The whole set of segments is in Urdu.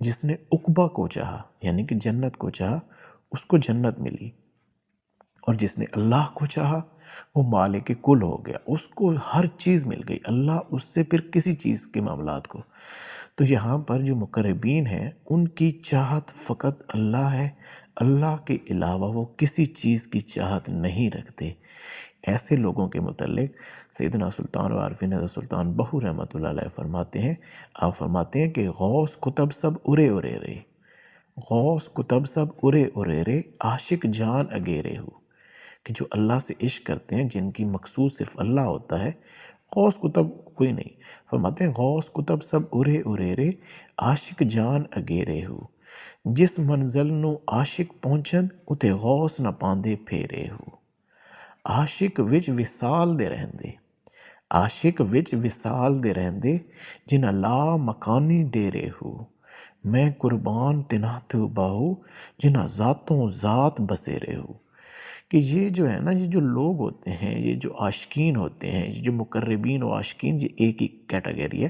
جس نے عقبہ کو چاہا یعنی کہ جنت کو چاہا اس کو جنت ملی، اور جس نے اللہ کو چاہا وہ مالک کل ہو گیا، اس کو ہر چیز مل گئی، اللہ اس سے پھر کسی چیز کے معاملات کو۔ تو یہاں پر جو مقربین ہیں ان کی چاہت فقط اللہ ہے، اللہ کے علاوہ وہ کسی چیز کی چاہت نہیں رکھتے۔ ایسے لوگوں کے متعلق سیدنا سلطان و عارفین حضرت سلطان بہو رحمۃ اللہ علیہ فرماتے ہیں، آپ فرماتے ہیں کہ غوث کتب سب ارے ارے رے، غوث کتب سب ارے ارے رے، عاشق جان اگیرے ہو، کہ جو اللہ سے عشق کرتے ہیں، جن کی مقصود صرف اللہ ہوتا ہے، غوث کتب کوئی نہیں۔ فرماتے ہیں غوث کتب سب ارے ارے رے، عاشق جان اگیرے ہو، جس منزل نو عاشق پہنچن اتے غوث نہ پاندے پھیرے ہو۔ عاشق وچ وصال دے رہندے، عاشق وچ وصال دے رہندے، جنہ لا مکانی ڈیرے ہو، میں قربان تنہ تو باہو، جنہ ذاتوں ذات بسیرے ہو۔ کہ یہ جو ہے نا، یہ جو لوگ ہوتے ہیں، یہ جو عاشقین ہوتے ہیں، یہ جو مقربین و عاشقین، یہ ایک ہی کیٹیگری ہے۔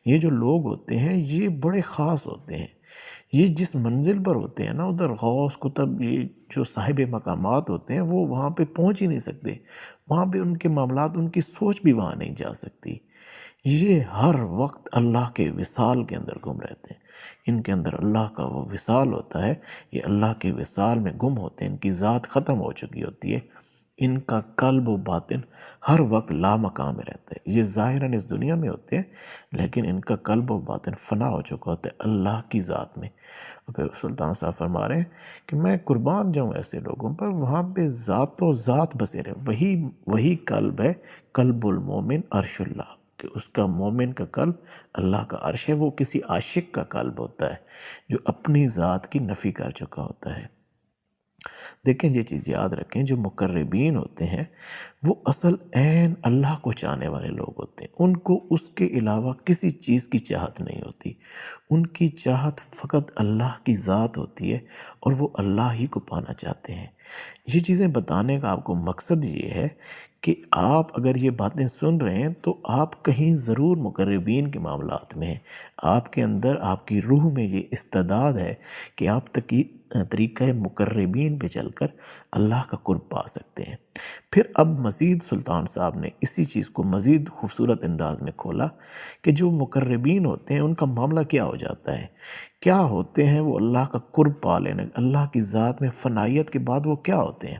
یہ جو لوگ ہوتے ہیں یہ بڑے خاص ہوتے ہیں، یہ جس منزل پر ہوتے ہیں نا، ادھر غوث کتب، یہ جو صاحب مقامات ہوتے ہیں وہ وہاں پہ پہنچ ہی نہیں سکتے، وہاں پہ ان کے معاملات، ان کی سوچ بھی وہاں نہیں جا سکتی۔ یہ ہر وقت اللہ کے وصال کے اندر گم رہتے ہیں، ان کے اندر اللہ کا وہ وصال ہوتا ہے، یہ اللہ کے وصال میں گم ہوتے ہیں، ان کی ذات ختم ہو چکی ہوتی ہے، ان کا قلب و باطن ہر وقت لامقام میں رہتا ہے۔ یہ ظاہراً اس دنیا میں ہوتے ہیں لیکن ان کا قلب و باطن فنا ہو چکا ہوتا ہے اللہ کی ذات میں۔ اور پھر سلطان صاحب فرما رہے ہیں کہ میں قربان جاؤں ایسے لوگوں پر، وہاں پہ ذات و ذات بسے رہے، وہی قلب ہے، قلب المومن عرش اللہ، کہ اس کا مومن کا قلب اللہ کا عرش ہے۔ وہ کسی عاشق کا قلب ہوتا ہے جو اپنی ذات کی نفی کر چکا ہوتا ہے۔ دیکھیں یہ چیز یاد رکھیں، جو مقربین ہوتے ہیں وہ اصل عین اللہ کو چاہنے والے لوگ ہوتے ہیں، ان کو اس کے علاوہ کسی چیز کی چاہت نہیں ہوتی، ان کی چاہت فقط اللہ کی ذات ہوتی ہے اور وہ اللہ ہی کو پانا چاہتے ہیں۔ یہ چیزیں بتانے کا آپ کو مقصد یہ ہے کہ آپ اگر یہ باتیں سن رہے ہیں تو آپ کہیں ضرور مقربین کے معاملات میں ہیں، آپ کے اندر، آپ کی روح میں یہ استعداد ہے کہ آپ طریقہ مقربین پہ چل کر اللہ کا قرب پا سکتے ہیں۔ پھر اب مزید سلطان صاحب نے اسی چیز کو مزید خوبصورت انداز میں کھولا کہ جو مقربین ہوتے ہیں ان کا معاملہ کیا ہو جاتا ہے، کیا ہوتے ہیں وہ اللہ کا قرب پا لینے، اللہ کی ذات میں فنائیت کے بعد وہ کیا ہوتے ہیں۔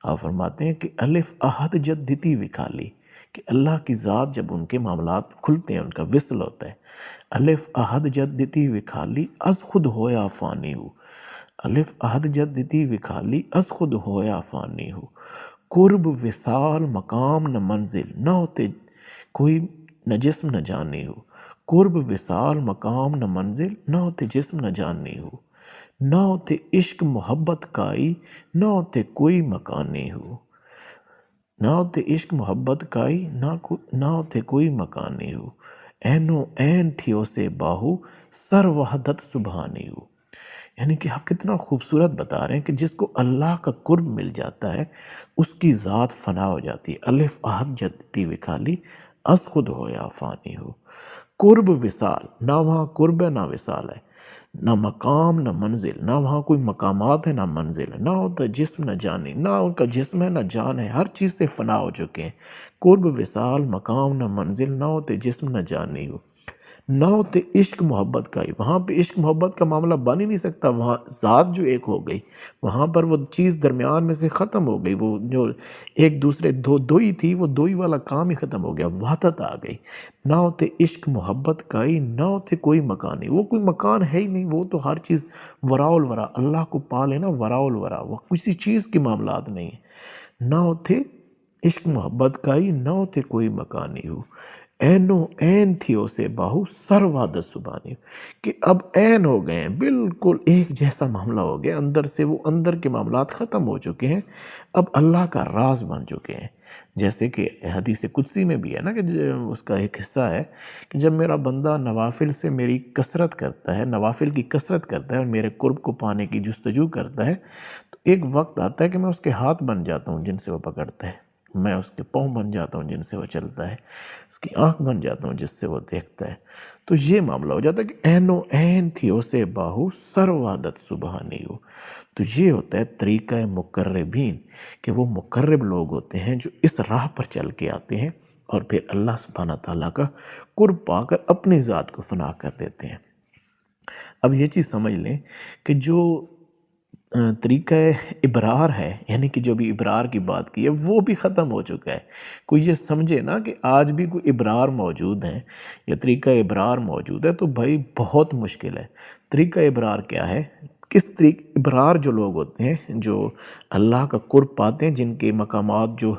آپ فرماتے ہیں کہ الف احد جدتی وکھالی، کہ اللہ کی ذات جب ان کے معاملات کھلتے ہیں، ان کا وصل ہوتا ہے، الف احد جدتی وکھالی از خود ہویا فانی ہو، الف احد جدتی وکھالی از خود ہویا فانی ہو، قرب وصال مقام نہ منزل، نہ ہوتے کوئی نہ جسم نہ جانی ہو، قرب وصال مقام نہ منزل، نہ ہوتے جسم نہ جانی ہو، نہ ہوتے عشق محبت کائی، نہ ہوتے کوئی مکانی ہو، نہ ہوتے عشق محبت کائی، نہ ہوتے کوئی مکانی ہو، اینو این تھیو سے باہو، سر وحدت سبحانی ہو۔ یعنی کہ آپ کتنا خوبصورت بتا رہے ہیں کہ جس کو اللہ کا قرب مل جاتا ہے اس کی ذات فنا ہو جاتی ہے۔ الف احد جدتی وکھالی از خود ہویا فانی ہو، قرب وصال، نہ وہاں قرب ہے نہ وصال ہے، نہ مقام نہ منزل، نہ وہاں کوئی مقامات ہے نہ منزل ہے، نہ ہوتا جسم نہ جانی، نہ ان کا جسم ہے نہ جان ہے، ہر چیز سے فنا ہو چکے ہیں۔ قرب وصال مقام نہ منزل، نہ ہوتے جسم نہ جانی ہو، نہ ہوتے عشق محبت کا ہی، وہاں پہ عشق محبت کا معاملہ بن ہی نہیں سکتا، وہاں ذات جو ایک ہو گئی، وہاں پر وہ چیز درمیان میں سے ختم ہو گئی، وہ جو ایک دوسرے دو ہی تھی، وہ دو ہی والا کام ہی ختم ہو گیا، وحدت آ گئی۔ نہ ہوتے عشق محبت کا ہی، نہ ہوتے کوئی مکان ہی، وہ کوئی مکان ہے ہی نہیں، وہ تو ہر چیز وراء الورا، اللہ کو پا لینا وراء الورا، وہ کسی چیز کے معاملات نہیں ہیں۔ نہ ہوتے عشق محبت کا ہی، نہ ہوتے کوئی مکانی ہو، اینو این تھیو سے باہو، سر وحدت سبحانی، کہ اب این ہو گئے ہیں، بالکل ایک جیسا معاملہ ہو گیا، اندر سے وہ اندر کے معاملات ختم ہو چکے ہیں، اب اللہ کا راز بن چکے ہیں۔ جیسے کہ حدیث قدسی میں بھی ہے نا کہ اس کا ایک حصہ ہے کہ جب میرا بندہ نوافل سے میری کثرت کرتا ہے، نوافل کی کثرت کرتا ہے اور میرے قرب کو پانے کی جستجو کرتا ہے، تو ایک وقت آتا ہے کہ میں اس کے ہاتھ بن جاتا ہوں جن سے وہ پکڑتا ہے، میں اس کے پاؤں بن جاتا ہوں جن سے وہ چلتا ہے، اس کی آنکھ بن جاتا ہوں جس سے وہ دیکھتا ہے۔ تو یہ معاملہ ہو جاتا ہے کہ عین و عین تھی اسے باہو سروادت سبحانی ہو۔ تو یہ ہوتا ہے طریقہ مقربین، کہ وہ مقرب لوگ ہوتے ہیں جو اس راہ پر چل کے آتے ہیں اور پھر اللہ سبحانہ تعالیٰ کا قرب پا کر اپنی ذات کو فنا کر دیتے ہیں۔ اب یہ چیز سمجھ لیں کہ جو طریقہ ابرار ہے، یعنی کہ جو بھی ابرار کی بات کی ہے وہ بھی ختم ہو چکا ہے۔ کوئی یہ سمجھے نا کہ آج بھی کوئی ابرار موجود ہیں یا طریقہ ابرار موجود ہے تو بھائی بہت مشکل ہے۔ طریقہ ابرار کیا ہے؟ کس طریقے ابرار جو لوگ ہوتے ہیں جو اللہ کا قرب پاتے ہیں، جن کے مقامات جو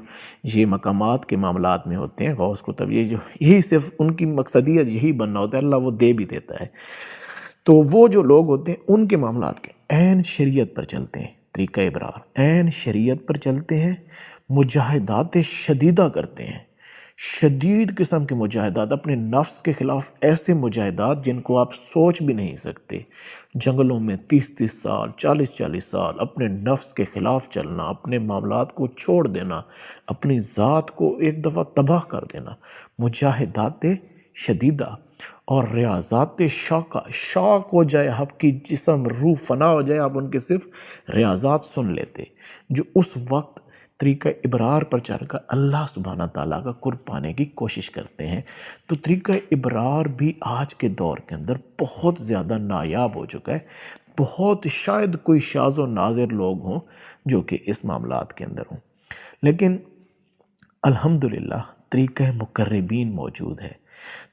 یہ مقامات کے معاملات میں ہوتے ہیں، غوث قطب یہی صرف ان کی مقصدیت یہی بننا ہوتا ہے، اللہ وہ دے بھی دیتا ہے۔ تو وہ جو لوگ ہوتے ہیں ان کے معاملات کے عین شریعت پر چلتے ہیں، طریقہ ابرار عین شریعت پر چلتے ہیں، مجاہدات شدیدہ کرتے ہیں، شدید قسم کے مجاہدات، اپنے نفس کے خلاف ایسے مجاہدات جن کو آپ سوچ بھی نہیں سکتے۔ جنگلوں میں 30 سال 40 سال اپنے نفس کے خلاف چلنا، اپنے معاملات کو چھوڑ دینا، اپنی ذات کو ایک دفعہ تباہ کر دینا، مجاہدات شدیدہ اور ریاضات شاقہ، شاق ہو جائے آپ کی جسم روح فنا ہو جائے، آپ ان کے صرف ریاضات سن لیتے، جو اس وقت طریقہ ابرار پر چل کر اللہ سبحانہ تعالیٰ کا قرب پانے کی کوشش کرتے ہیں۔ تو طریقہ ابرار بھی آج کے دور کے اندر بہت زیادہ نایاب ہو چکا ہے، بہت شاید کوئی شاذ و نادر لوگ ہوں جو کہ اس معاملات کے اندر ہوں، لیکن الحمدللہ طریقہ مقربین موجود ہے۔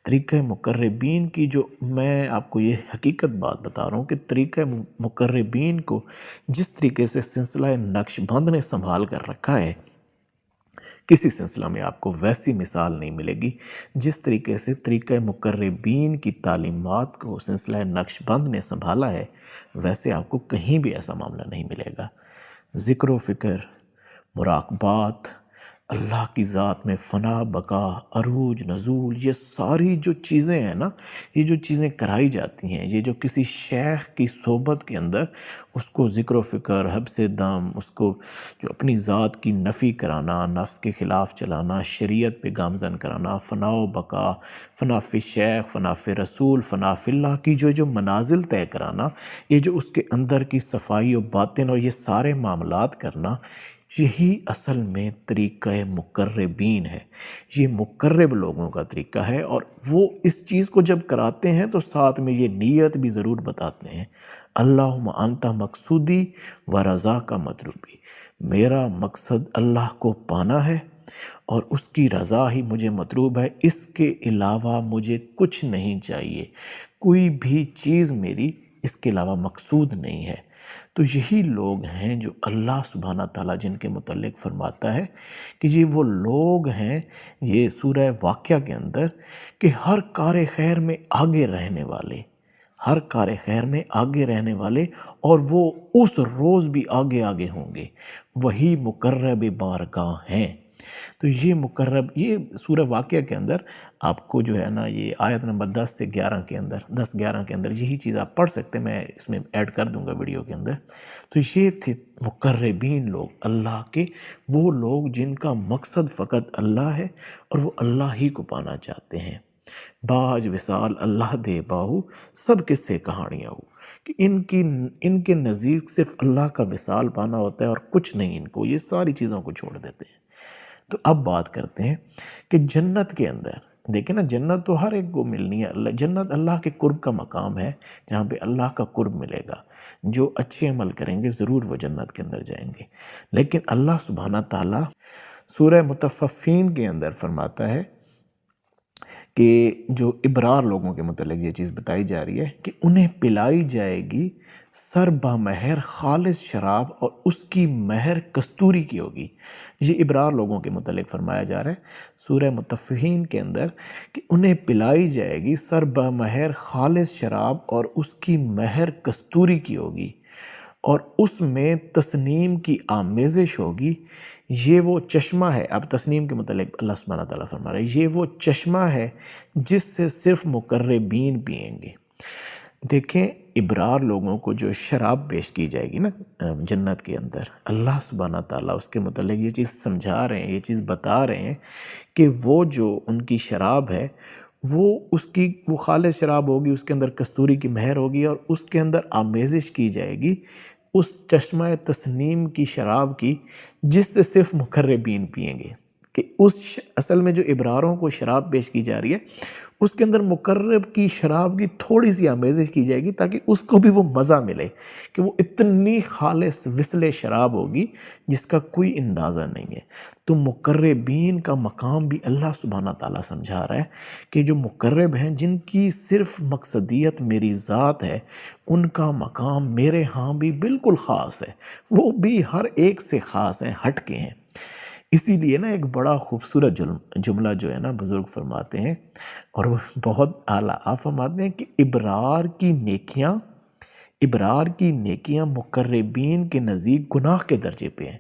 طریقہ مقربین کی جو میں آپ کو یہ حقیقت بات بتا رہا ہوں کہ طریقہ مقربین کو جس طریقے سے سلسلہ نقش بند نے سنبھال کر رکھا ہے، کسی سلسلہ میں آپ کو ویسی مثال نہیں ملے گی جس طریقے سے طریقہ مقربین کی تعلیمات کو سلسلہ نقش بند نے سنبھالا ہے، ویسے آپ کو کہیں بھی ایسا معاملہ نہیں ملے گا۔ ذکر و فکر، مراقبات، اللہ کی ذات میں فنا بقا، عروج نزول، یہ ساری جو چیزیں ہیں نا، یہ جو چیزیں کرائی جاتی ہیں، یہ جو کسی شیخ کی صحبت کے اندر اس کو ذکر و فکر، حبس دم، اس کو جو اپنی ذات کی نفی کرانا، نفس کے خلاف چلانا، شریعت پہ گامزن کرانا، فنا و بقا، فنا فی شیخ، فنا فی رسول، فنا فی اللہ کی جو منازل طے کرانا، یہ جو اس کے اندر کی صفائی و باطن اور یہ سارے معاملات کرنا، یہی اصل میں طریقہ مقربین ہے۔ یہ مقرب لوگوں کا طریقہ ہے، اور وہ اس چیز کو جب کراتے ہیں تو ساتھ میں یہ نیت بھی ضرور بتاتے ہیں، اللہم انت مقصودی و رضا کا مطلوبی، میرا مقصد اللہ کو پانا ہے اور اس کی رضا ہی مجھے مطلوب ہے، اس کے علاوہ مجھے کچھ نہیں چاہیے، کوئی بھی چیز میری اس کے علاوہ مقصود نہیں ہے۔ تو یہی لوگ ہیں جو اللہ سبحانہ تعالیٰ جن کے متعلق فرماتا ہے کہ یہ وہ لوگ ہیں، یہ سورہ واقعہ کے اندر، کہ ہر کار خیر میں آگے رہنے والے، ہر کار خیر میں آگے رہنے والے، اور وہ اس روز بھی آگے آگے ہوں گے، وہی مقرب بارگاہ ہیں۔ تو یہ مقرب، یہ سورہ واقعہ کے اندر آپ کو جو ہے نا، یہ آیت نمبر 10 سے 11 کے اندر، 10-11 کے اندر یہی چیز آپ پڑھ سکتے ہیں، میں اس میں ایڈ کر دوں گا ویڈیو کے اندر۔ تو یہ تھے مقربین لوگ اللہ کے، وہ لوگ جن کا مقصد فقط اللہ ہے اور وہ اللہ ہی کو پانا چاہتے ہیں۔ باج وصال اللہ دے باہو، سب کس سے کہانیاں ہو، کہ ان کے نزدیک صرف اللہ کا وصال پانا ہوتا ہے اور کچھ نہیں، ان کو یہ ساری چیزوں کو چھوڑ دیتے ہیں۔ تو اب بات کرتے ہیں کہ جنت کے اندر دیکھیں نا، جنت تو ہر ایک کو ملنی ہے، جنت اللہ کے قرب کا مقام ہے جہاں پہ اللہ کا قرب ملے گا، جو اچھے عمل کریں گے ضرور وہ جنت کے اندر جائیں گے۔ لیکن اللہ سبحانہ تعالیٰ سورہ مطففین کے اندر فرماتا ہے کہ جو ابرار لوگوں کے متعلق یہ چیز بتائی جا رہی ہے کہ انہیں پلائی جائے گی سر بمہر خالص شراب، اور اس کی مہر کستوری کی ہوگی۔ یہ ابرار لوگوں کے متعلق فرمایا جا رہا ہے سورہ مطففین کے اندر کہ انہیں پلائی جائے گی سر بمہر خالص شراب، اور اس کی مہر کستوری کی ہوگی، اور اس میں تسنیم کی آمیزش ہوگی۔ یہ وہ چشمہ ہے، اب تسنیم کے متعلق اللہ سبحانہ تعالیٰ فرما رہا ہے، یہ وہ چشمہ ہے جس سے صرف مقربین پئیں گے۔ دیکھیں ابرار لوگوں کو جو شراب پیش کی جائے گی نا جنت کے اندر، اللہ سبحانہ تعالیٰ اس کے متعلق یہ چیز سمجھا رہے ہیں، یہ چیز بتا رہے ہیں کہ وہ جو ان کی شراب ہے وہ خالص شراب ہوگی، اس کے اندر کستوری کی مہر ہوگی، اور اس کے اندر آمیزش کی جائے گی اس چشمہ تسنیم کی شراب کی جس سے صرف مقربین پئیں گے۔ کہ اصل میں جو ابراروں کو شراب پیش کی جا رہی ہے اس کے اندر مقرب کی شراب کی تھوڑی سی آمیزش کی جائے گی تاکہ اس کو بھی وہ مزہ ملے، کہ وہ اتنی خالص وصل شراب ہوگی جس کا کوئی اندازہ نہیں ہے۔ تو مقربین کا مقام بھی اللہ سبحانہ تعالیٰ سمجھا رہا ہے کہ جو مقرب ہیں، جن کی صرف مقصدیت میری ذات ہے، ان کا مقام میرے ہاں بھی بالکل خاص ہے، وہ بھی ہر ایک سے خاص ہیں، ہٹ کے ہیں۔ اسی لیے نا ایک بڑا خوبصورت جملہ جو ہے نا بزرگ فرماتے ہیں، اور وہ بہت اعلیٰ، آپ فرماتے ہیں کہ ابرار کی نیکیاں مقربین کے نزدیک گناہ کے درجے پہ ہیں،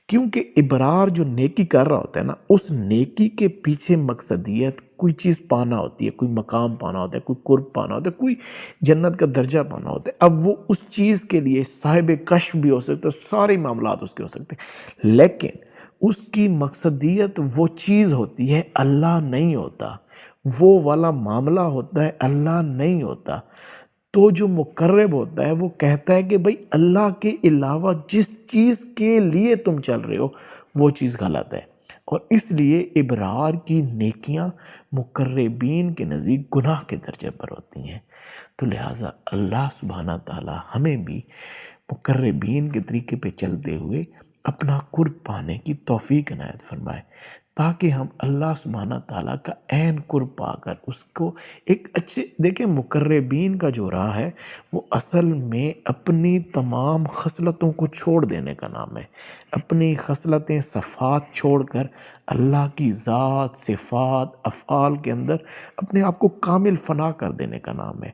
کیونکہ ابرار جو نیکی کر رہا ہوتا ہے نا، اس نیکی کے پیچھے مقصدیت کوئی چیز پانا ہوتی ہے، کوئی مقام پانا ہوتا ہے، کوئی قرب پانا ہوتا ہے، کوئی جنت کا درجہ پانا ہوتا ہے۔ اب وہ اس چیز کے لیے صاحب کشف بھی ہو سکتا ہے، سارے معاملات اس کے ہو سکتے ہیں، لیکن اس کی مقصدیت وہ چیز ہوتی ہے، اللہ نہیں ہوتا، وہ والا معاملہ ہوتا ہے، اللہ نہیں ہوتا۔ تو جو مقرب ہوتا ہے وہ کہتا ہے کہ بھئی اللہ کے علاوہ جس چیز کے لیے تم چل رہے ہو وہ چیز غلط ہے، اور اس لیے ابرار کی نیکیاں مقربین کے نزدیک گناہ کے درجے پر ہوتی ہیں۔ تو لہٰذا اللہ سبحانہ تعالیٰ ہمیں بھی مقربین کے طریقے پہ چلتے ہوئے اپنا قرب پانے کی توفیق عنایت فرمائے، تاکہ ہم اللہ سبحانہ تعالیٰ کا عین قرب پا کر اس کو ایک اچھے، دیکھیں مقربین کا جو راہ ہے وہ اصل میں اپنی تمام خصلتوں کو چھوڑ دینے کا نام ہے، اپنی خصلتیں صفات چھوڑ کر اللہ کی ذات، صفات، افعال کے اندر اپنے آپ کو کامل فنا کر دینے کا نام ہے،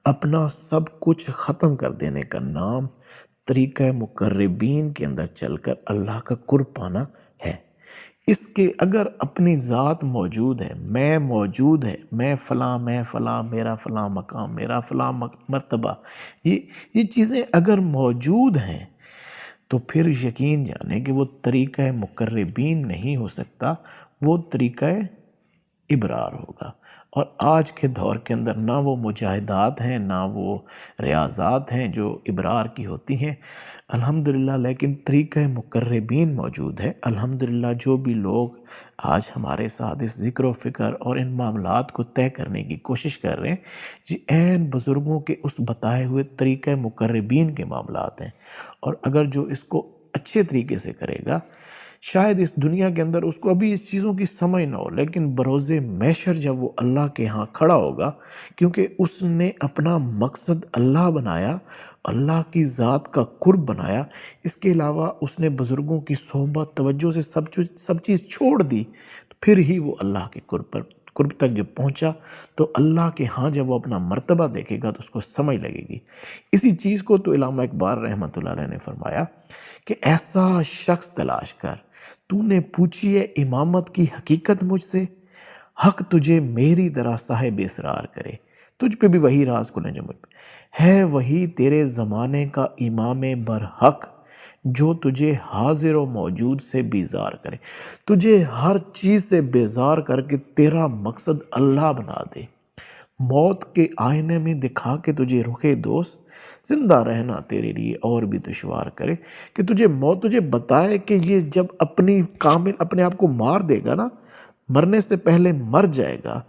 اپنا سب کچھ ختم کر دینے کا نام طریقہ مقربین کے اندر چل کر اللہ کا قرب پانا ہے۔ اس کے اگر اپنی ذات موجود ہے، میں موجود ہے، میں فلاں، میرا فلاں مقام، میرا فلاں مرتبہ، یہ چیزیں اگر موجود ہیں تو پھر یقین جانے کہ وہ طریقہ مقربین نہیں ہو سکتا، وہ طریقہ ابرار ہوگا۔ اور آج کے دور کے اندر نہ وہ مجاہدات ہیں، نہ وہ ریاضات ہیں جو ابرار کی ہوتی ہیں الحمدللہ، لیکن طریقہ مقربین موجود ہے الحمدللہ۔ جو بھی لوگ آج ہمارے ساتھ اس ذکر و فکر اور ان معاملات کو طے کرنے کی کوشش کر رہے ہیں، یہ عین بزرگوں کے اس بتائے ہوئے طریقہ مقربین کے معاملات ہیں، اور اگر جو اس کو اچھے طریقے سے کرے گا، شاید اس دنیا کے اندر اس کو ابھی اس چیزوں کی سمجھ نہ ہو، لیکن بروز محشر جب وہ اللہ کے ہاں کھڑا ہوگا، کیونکہ اس نے اپنا مقصد اللہ بنایا، اللہ کی ذات کا قرب بنایا، اس کے علاوہ اس نے بزرگوں کی صحبت، توجہ سے سب چیز چھوڑ دی، تو پھر ہی وہ اللہ کے قرب تک جب پہنچا تو اللہ کے ہاں جب وہ اپنا مرتبہ دیکھے گا تو اس کو سمجھ لگے گی۔ اسی چیز کو تو علامہ اقبال رحمۃ اللہ علیہ نے فرمایا کہ ایسا شخص تلاش کر، تو نے پوچھی ہے امامت کی حقیقت مجھ سے، حق تجھے میری طرح صاحب اسرار کرے، تجھ پہ بھی وہی راز کھلیں جو مجھ پہ ہے، وہی تیرے زمانے کا امام برحق جو تجھے حاضر و موجود سے بیزار کرے، تجھے ہر چیز سے بیزار کر کے تیرا مقصد اللہ بنا دے، موت کے آئینے میں دکھا کے تجھے رخے دوست زندہ رہنا تیرے لیے اور بھی دشوار کرے، کہ تجھے بتائے کہ یہ جب اپنے آپ کو مار دے گا نا، مرنے سے پہلے مر جائے گا،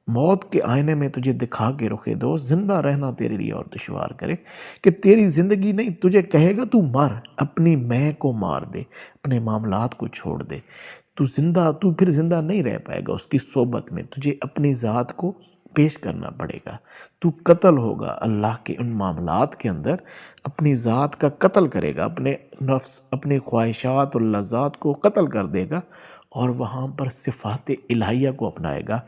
موت کے آئینے میں تجھے دکھا کے رخے دوست زندہ رہنا تیرے لیے اور دشوار کرے، کہ تیری زندگی نہیں، تجھے کہے گا تو مر، اپنی میں کو مار دے، اپنے معاملات کو چھوڑ دے، تو پھر زندہ نہیں رہ پائے گا اس کی صحبت میں، تجھے اپنی ذات کو پیش کرنا پڑے گا، تو قتل ہوگا اللہ کے ان معاملات کے اندر، اپنی ذات کا قتل کرے گا، اپنے نفس، اپنے خواہشات اور لذات کو قتل کر دے گا، اور وہاں پر صفات الہیہ کو اپنائے گا،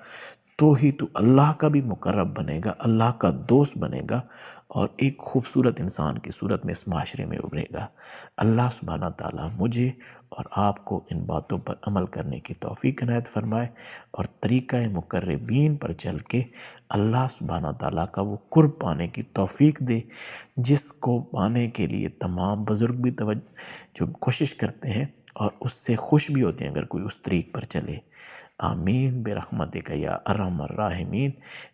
تو ہی تو اللہ کا بھی مقرب بنے گا، اللہ کا دوست بنے گا، اور ایک خوبصورت انسان کی صورت میں اس معاشرے میں ابھرے گا۔ اللہ سبحانہ تعالیٰ مجھے اور آپ کو ان باتوں پر عمل کرنے کی توفیق عنایت فرمائے، اور طریقہ مقربین پر چل کے اللہ سبحانہ تعالیٰ کا وہ قرب پانے کی توفیق دے، جس کو پانے کے لیے تمام بزرگ بھی جو کوشش کرتے ہیں اور اس سے خوش بھی ہوتے ہیں اگر کوئی اس طریق پر چلے۔ آمین برحمتک یا ارحم الراحمین۔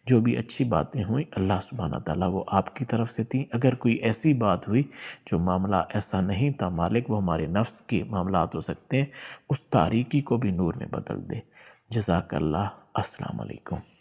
جو بھی اچھی باتیں ہوئیں اللہ سبحانہ تعالیٰ وہ آپ کی طرف سے تھیں، اگر کوئی ایسی بات ہوئی جو معاملہ ایسا نہیں تھا مالک، وہ ہمارے نفس کے معاملات ہو سکتے ہیں، اس تاریکی کو بھی نور میں بدل دے۔ جزاک اللہ۔ السلام علیکم۔